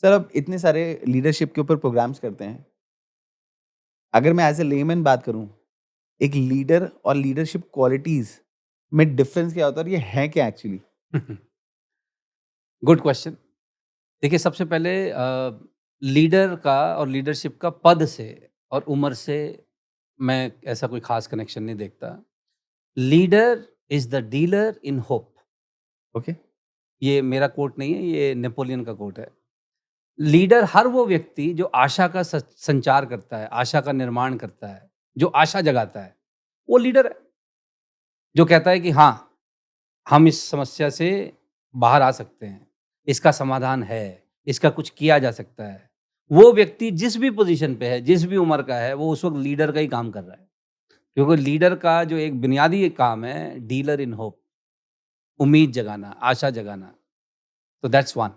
Sir अब इतने सारे लीडरशिप के ऊपर प्रोग्राम्स करते हैं। अगर मैं एज ए लेमैन बात करूं, एक लीडर और लीडरशिप क्वालिटीज में डिफरेंस क्या होता है और ये है क्या एक्चुअली? Good question. देखिए, सबसे पहले लीडर का और लीडरशिप का पद से और उम्र से मैं ऐसा कोई खास कनेक्शन नहीं देखता। Leader is the dealer in hope. Okay. ये मेरा कोट नहीं है, ये नेपोलियन का कोट है। लीडर हर वो व्यक्ति जो आशा का संचार करता है, आशा का निर्माण करता है, जो आशा जगाता है, वो लीडर है। जो कहता है कि हाँ, हम इस समस्या से बाहर आ सकते हैं, इसका समाधान है, इसका कुछ किया जा सकता है। वो व्यक्ति जिस भी पोजीशन पे है, जिस भी उम्र का है, वो उस वक्त लीडर का ही काम कर रहा है। क्योंकि लीडर का जो एक बुनियादी काम है, डीलर इन होप, उम्मीद जगाना, आशा जगाना। तो दैट्स वन।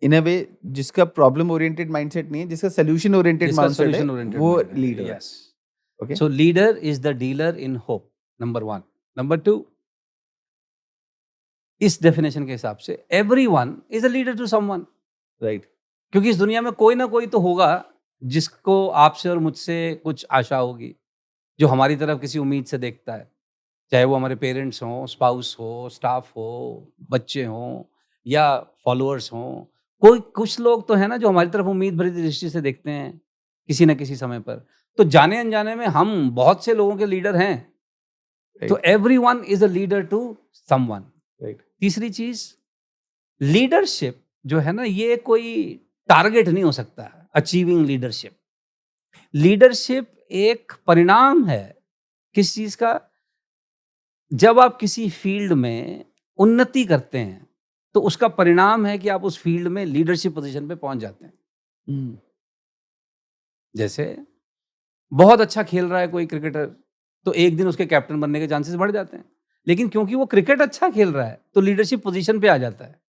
इन अ वे जिसका प्रॉब्लम ओरिएंटेड माइंडसेट नहीं है, जिसका सोल्यूशन ओरिएंटेड जिसका माइंडसेट है, सोल्यूशन ओरिएंटेड वो माइंड है। लीडर है। Yes. Okay. So leader is the dealer in hope, number one. Number two, इस डेफिनेशन के हिसाब से everyone is a leader to someone. Right. क्योंकि इस दुनिया में कोई ना कोई तो होगा जिसको आपसे और मुझसे कुछ आशा होगी, जो हमारी तरफ किसी उम्मीद से देखता है। चाहे वो हमारे पेरेंट्स हों, स्पाउस हो, स्टाफ हो, बच्चे हों या फॉलोअर्स हों। कोई कुछ लोग तो है ना जो हमारी तरफ उम्मीद भरी दृष्टि से देखते हैं किसी न किसी समय पर। तो जाने अनजाने में हम बहुत से लोगों के लीडर हैं। तो everyone is a leader to someone. Right. तीसरी चीज, लीडरशिप जो है ना, ये कोई टारगेट नहीं हो सकता। अचीविंग लीडरशिप, लीडरशिप एक परिणाम है किस चीज का? जब आप किसी फील्ड में उन्नति करते हैं तो उसका परिणाम है कि आप उस फील्ड में लीडरशिप पोजीशन पे पहुंच जाते हैं। जैसे बहुत अच्छा खेल रहा है कोई क्रिकेटर, तो एक दिन उसके कैप्टन बनने के चांसेस बढ़ जाते हैं। लेकिन क्योंकि वो क्रिकेट अच्छा खेल रहा है तो लीडरशिप पोजीशन पे आ जाता है।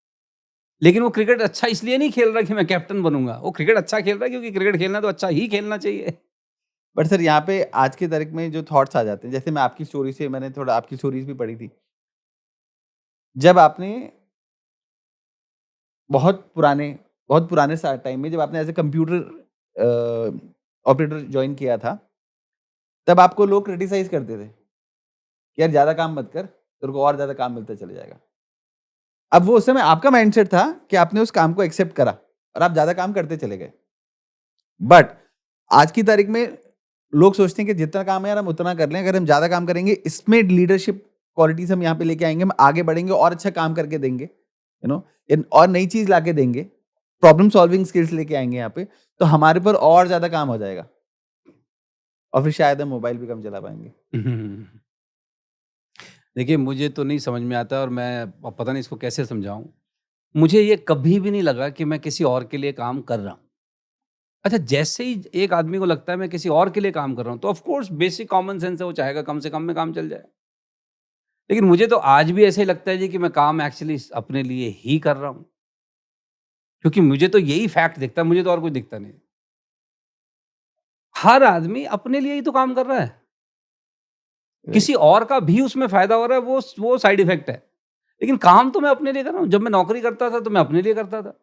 लेकिन वो क्रिकेट अच्छा इसलिए नहीं खेल रहा कि मैं कैप्टन बनूंगा, वो क्रिकेट अच्छा खेल रहा है क्योंकि क्रिकेट खेलना तो अच्छा ही खेलना चाहिए। बट सर यहाँ पे आज की तारीख में जो थॉट्स आ जाते हैं, जैसे मैं आपकी स्टोरी से, मैंने थोड़ा आपकी स्टोरीज भी पढ़ी थी। जब आपने बहुत पुराने टाइम में जब आपने as a computer operator join किया था, तब आपको लोग क्रिटिसाइज करते थे कि यार ज्यादा काम मत कर, तेरे को और ज्यादा काम मिलता चले जाएगा। अब वो उस समय आपका माइंडसेट था कि आपने उस काम को एक्सेप्ट करा और आप ज्यादा काम करते चले गए। बट आज की तारीख में लोग सोचते हैं कि जितना काम है यार हम उतना कर लें, अगर हम ज्यादा काम करेंगे इसमें लीडरशिप क्वालिटीज हम यहाँ पे लेके आएंगे, हम आगे बढ़ेंगे और अच्छा काम करके देंगे, और नई चीज लाके देंगे, प्रॉब्लम सॉल्विंग स्किल्स लेके आएंगे यहाँ पे, तो हमारे पर और ज्यादा काम हो जाएगा और फिर शायद हम मोबाइल भी कम चला पाएंगे। देखिए, मुझे तो नहीं समझ में आता और मैं अब पता नहीं इसको कैसे समझाऊं। मुझे ये कभी भी नहीं लगा कि मैं किसी और के लिए काम कर रहा हूं। अच्छा, जैसे ही एक आदमी को लगता है मैं किसी और के लिए काम कर रहा हूं, तो of course basic common sense है, वो चाहेगा कम से कम में काम चल जाए। लेकिन मुझे तो आज भी ऐसे ही लगता है जी कि मैं काम एक्चुअली अपने लिए ही कर रहा हूं, क्योंकि मुझे तो यही फैक्ट दिखता है, मुझे तो और कुछ दिखता नहीं। हर आदमी अपने लिए ही तो काम कर रहा है। किसी और का भी उसमें फायदा हो रहा है, वो साइड इफेक्ट है। लेकिन काम तो मैं अपने लिए कर रहा हूं। जब मैं नौकरी करता था तो मैं अपने लिए करता था।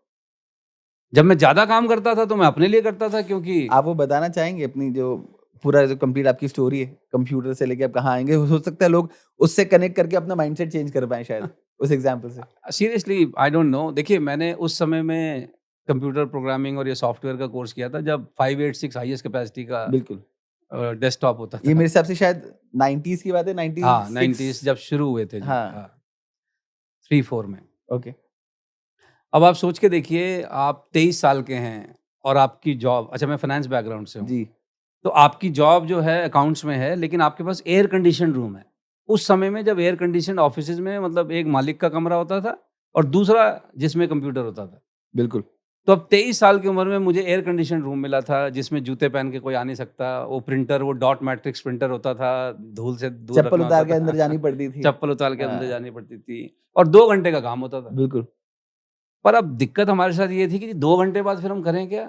जब मैं ज्यादा काम करता था तो मैं अपने लिए करता था, क्योंकि आप वो बताना चाहेंगे अपनी जो पूरा जो कंप्लीट आपकी स्टोरी है, कंप्यूटर से लेके आप कहाँ आएंगे? हो सकता है लोग उससे कनेक्ट करके अपना माइंडसेट चेंज कर पाए शायद उस एग्जांपल से। Seriously I don't know. देखिए, मैंने उस समय में कंप्यूटर प्रोग्रामिंग और ये सॉफ्टवेयर का कोर्स किया था जब 586 हाईएस्ट कैपेसिटी का बिल्कुल। डेस्कटॉप होता ये था। मेरे हिसाब से शायद 90s की बात है, हाँ, 96। 90s जब शुरू हुए थे जी। हाँ। हाँ, 3-4 में। ओके। अब आप सोच के देखिए, आप 23 साल के हैं और आपकी जॉब, अच्छा मैं फाइनेंस बैकग्राउंड से हूँ, जी। तो आपकी जॉब जो है अकाउंट्स में है, लेकिन आपके पास एयर कंडीशन रूम है। उस समय में जब एयर कंडीशन ऑफिसेज में मतलब एक मालिक का कमरा होता था और दूसरा जिसमें कंप्यूटर होता था। बिल्कुल। तो अब 23 साल की उम्र में मुझे एयर कंडीशन रूम मिला था जिसमें जूते पहन के कोई आ नहीं सकता। वो प्रिंटर, वो डॉट मैट्रिक्स प्रिंटर होता था, धूल से दूर चप्पल रखना होता उतार के अंदर था। जानी पड़ती थी। चप्पल उतार के अंदर हाँ। जानी पड़ती थी और 2 घंटे का काम होता था। बिल्कुल। पर अब दिक्कत हमारे साथ ये थी कि 2 घंटे बाद फिर हम करें क्या?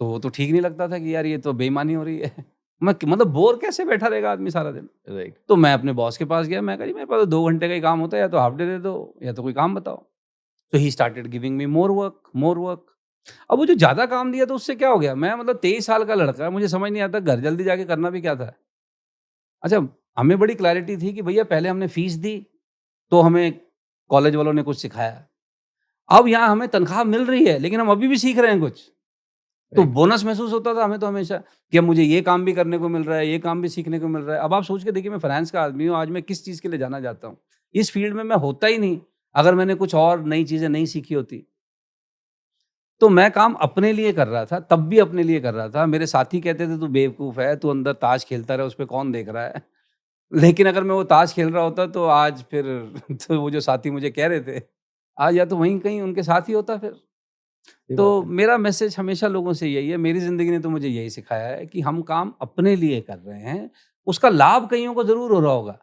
तो वो तो ठीक नहीं लगता था कि यार ये तो बेईमानी हो रही है। मैं मतलब बोर कैसे बैठा रहेगा आदमी सारा दिन? राइट। तो मैं अपने बॉस के पास गया, मैं कहा जी मेरे पास तो 2 घंटे का ही काम होता है, या तो हाफ डे दे दो या तो कोई काम बताओ। So he started giving me more work, more work. अब वो जो ज़्यादा काम दिया तो उससे क्या हो गया? मैं मतलब 23 साल का लड़का, मुझे समझ नहीं आता घर जल्दी जाके करना भी क्या था? अच्छा, हमें बड़ी क्लैरिटी थी कि भैया पहले हमने फीस दी, तो हमें कॉलेज वालों ने कुछ सिखाया। अब यहाँ हमें तनख्वाह मिल रही है, लेकिन हम अभी भी सीख रहे हैं कुछ। तो राइट। बोनस महसूस होता था हमें तो हमेशा कि अब मुझे ये काम भी करने को मिल रहा है, ये काम भी सीखने को मिल रहा है। अब आप सोच के देखिए, मैं फाइनेंस का आदमी हूँ, आज मैं किस चीज़ के लिए जाना चाहता हूँ। इस फील्ड में मैं होता ही नहीं, अगर मैंने कुछ और नई चीज़ें नहीं सीखी होती। तो मैं काम अपने लिए कर रहा था, तब भी अपने लिए कर रहा था। मेरे साथी कहते थे, "तू बेवकूफ़ है, तू अंदर ताश खेलता रहे, उसपे कौन देख रहा है?" लेकिन अगर मैं वो ताश खेल रहा होता तो आज फिर तो वो जो साथी मुझे कह रहे थे, आज या तो वहीं कहीं उनके साथ ही होता फिर। सही तो बात है। मेरा मैसेज हमेशा लोगों से यही है, मेरी ज़िंदगी ने तो मुझे यही सिखाया है कि हम काम अपने लिए कर रहे हैं, उसका लाभ कइयों को ज़रूर हो रहा होगा।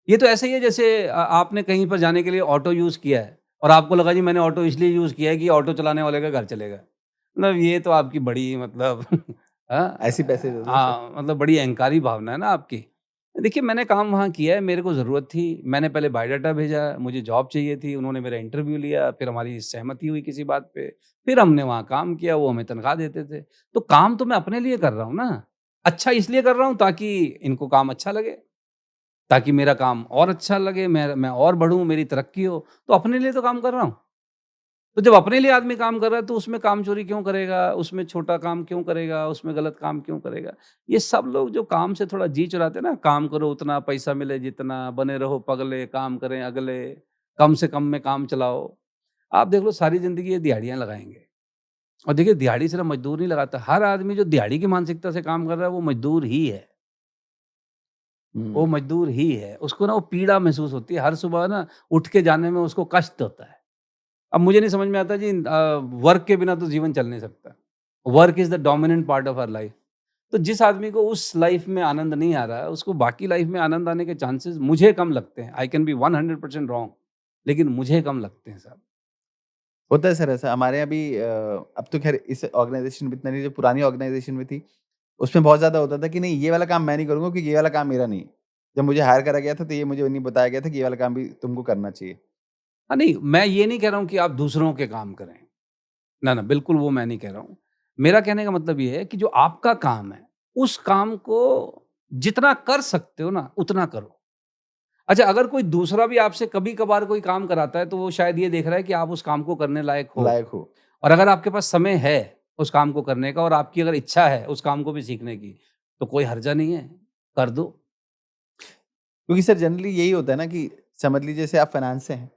ये तो ऐसे ही है जैसे आपने कहीं पर जाने के लिए ऑटो यूज़ किया है और आपको लगा जी मैंने ऑटो इसलिए यूज़ किया है कि ऑटो चलाने वाले का घर चलेगा। मतलब ये तो आपकी बड़ी मतलब ऐसे ही पैसे दे दो सर। हाँ, मतलब बड़ी अहंकारी भावना है ना आपकी। देखिए, मैंने काम वहाँ किया है, मेरे को ज़रूरत थी, मैंने पहले बायोडाटा भेजा, मुझे जॉब चाहिए थी, उन्होंने मेरा इंटरव्यू लिया, फिर हमारी सहमति हुई किसी बात पे, फिर हमने वहाँ काम किया, वो हमें तनख्वाह देते थे। तो काम तो मैं अपने लिए कर रहा हूँ ना, अच्छा इसलिए कर रहा हूँ ताकि इनको काम अच्छा लगे, ताकि मेरा काम और अच्छा लगे, मैं और बढ़ूँ, मेरी तरक्की हो, तो अपने लिए तो काम कर रहा हूँ। तो जब अपने लिए आदमी काम कर रहा है तो उसमें कामचोरी क्यों करेगा? उसमें छोटा काम क्यों करेगा? उसमें गलत काम क्यों करेगा? ये सब लोग जो काम से थोड़ा जी चुराते हैं ना, काम करो उतना, पैसा मिले जितना, बने रहो पगले, काम करें अगले, कम से कम में काम चलाओ। आप देख लो सारी ज़िंदगी ये दिहाड़ियाँ लगाएँगे और देखिए दिहाड़ी सिर्फ़ मज़दूर नहीं लगाता, हर आदमी जो दिहाड़ी की मानसिकता से काम कर रहा है वो मज़दूर ही है। वो हुँ। मज़दूर ही है। उसको ना वो पीड़ा महसूस होती है, हर सुबह ना उठ के जाने में उसको कष्ट होता है। अब मुझे नहीं समझ में आता जी वर्क के बिना तो जीवन चल नहीं सकता। Work is the dominant part of our life. तो जिस आदमी को उस लाइफ में आनंद नहीं आ रहा है, उसको बाकी लाइफ में आनंद आने के चांसेस मुझे कम लगते हैं। आई कैन बी 100% रॉन्ग, लेकिन मुझे कम लगते हैं साहब। होता है सर ऐसा। हमारे यहाँ भी अब तो ख़ैर इस ऑर्गनाइज़ेशन में इतना नहीं, जो पुरानी ऑर्गनाइज़ेशन में थी, उसमें बहुत ज़्यादा होता था कि नहीं ये वाला काम मैं नहीं करूँगा क्योंकि ये वाला काम मेरा नहीं है। जब मुझे हायर करा गया था तो ये मुझे नहीं बताया गया था कि ये वाला काम भी तुमको करना चाहिए। हाँ, नहीं, मैं ये नहीं कह रहा हूँ कि आप दूसरों के काम करें। ना, ना, बिल्कुल वो मैं नहीं कह रहा हूँ। मेरा कहने का मतलब ये है कि जो आपका काम है, उस काम को जितना कर सकते हो ना, उतना करो। अच्छा, अगर कोई दूसरा भी आपसे कभी-कभार कोई काम कराता है, तो वो शायद ये देख रहा है कि आप उस काम को करने लायक हो। लायक हो। और अगर आपके पास समय है उस काम को करने का और आपकी अगर इच्छा है उस काम को भी सीखने की, तो कोई हर्जा नहीं है, कर दो। क्योंकि सर जनरली यही होता है ना कि समझ लीजिए जैसे आप फाइनेंस से हैं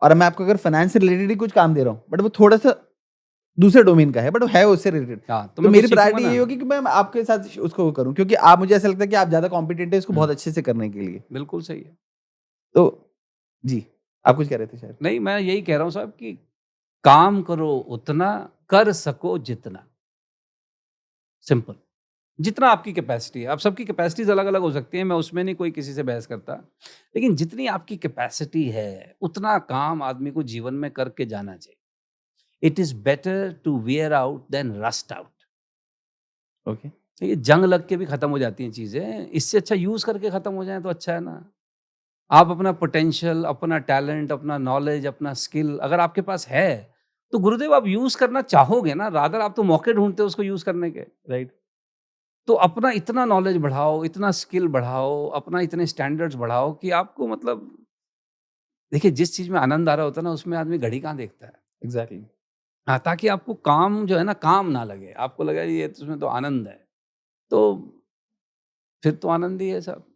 और मैं आपको अगर फाइनेंस से रिलेटेड ही कुछ काम दे रहा हूँ, बट वो थोड़ा-सा दूसरे डोमेन का है, बट वो है उससे रिलेटेड। हाँ, तो तो मैं कुछ मेरी सीखूँगा प्रायोरिटी ना। यही होगी कि मैं आपके साथ उसको वो करूँ क्योंकि आप मुझे ऐसा लगता है कि आप ज़्यादा कॉम्पिटेंट हैं इसको हुँ, बहुत अच्छे से करने के लिए। बिल्कुल सही है। तो जी, आप कुछ कह रहे थे शायद? नहीं, मैं यही कह रहा हूँ साहब कि काम करो उतना, कर सको जितना, सिंपल। जितना आपकी कैपेसिटी है, अब सबकी कैपेसिटीज़ अलग-अलग हो सकती हैं, मैं उसमें नहीं कोई किसी से बहस करता। लेकिन जितनी आपकी कैपेसिटी है, उतना काम आदमी को जीवन में करके जाना चाहिए। It is better to wear out than rust out. Okay. देखिए, जंग लग के भी खत्म हो जाती हैं चीज़ें, इससे अच्छा यूज़ करके खत्म हो जाएँ तो अच्छा है ना। आप अपना पोटेंशियल, अपना टैलेंट, अपना नॉलेज, अपना स्किल अगर आपके पास है, तो गुरुदेव आप यूज़ करना चाहोगे ना, रादर आप तो मौके ढूँढते हो उसको यूज़ करने के। राइट। तो अपना इतना नॉलेज बढ़ाओ, इतना स्किल बढ़ाओ, अपना इतने स्टैंडर्ड्स बढ़ाओ कि आपको मतलब देखिए जिस चीज़ में आनंद आ रहा होता है ना, उसमें आदमी घड़ी कहाँ देखता है। एग्ज़ैक्टली। हाँ, ताकि आपको काम जो है ना, काम ना लगे, आपको लगे ये तो इसमें तो आनंद है। तो फिर तो आनंद ही है साहब।